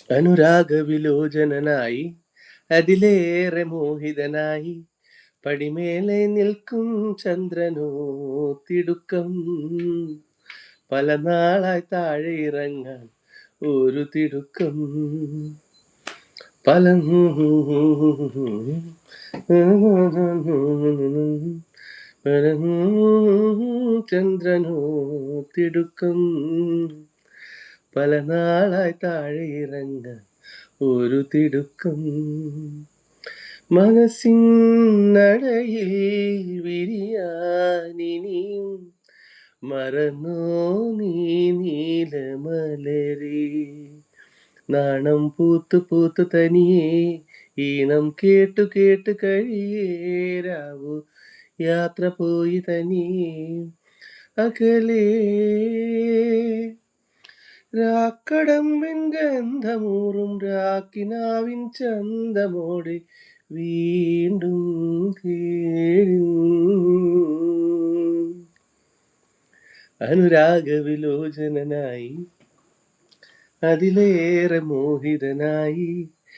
അനുരാഗവിലോചനനായി അതിലേറെ മോഹിതനായി പടിമേലെ നിൽക്കും ചന്ദ്രനോ തിടുക്കം പല നാളായി താഴെ ഇറങ്ങാൻ ഒരു തിടുക്കം പല ചന്ദ്രനോ തിടുക്കം പല നാളായി താഴെ ഇറങ്ങാൻ ഒരു തിടുക്കം മനസ്സിൻ നടയിൽ വിരിയാനിനിയും മറന്നോ നീ നീലമലരേ നാണം പൂത്തു പൂത്തു തനിയേ ഈണം കേട്ടു കേട്ടു കഴിയേരാവു യാത്ര പോയി തനിയേ അകലേ രാക്കടമ്പിൻ ഗന്ധമൂറും രാക്കിനാവിൻ ചന്തമോടെ വീണ്ടും കേഴും അനുരാഗവിലോചനനായി അതിലേറെ മോഹിതനായി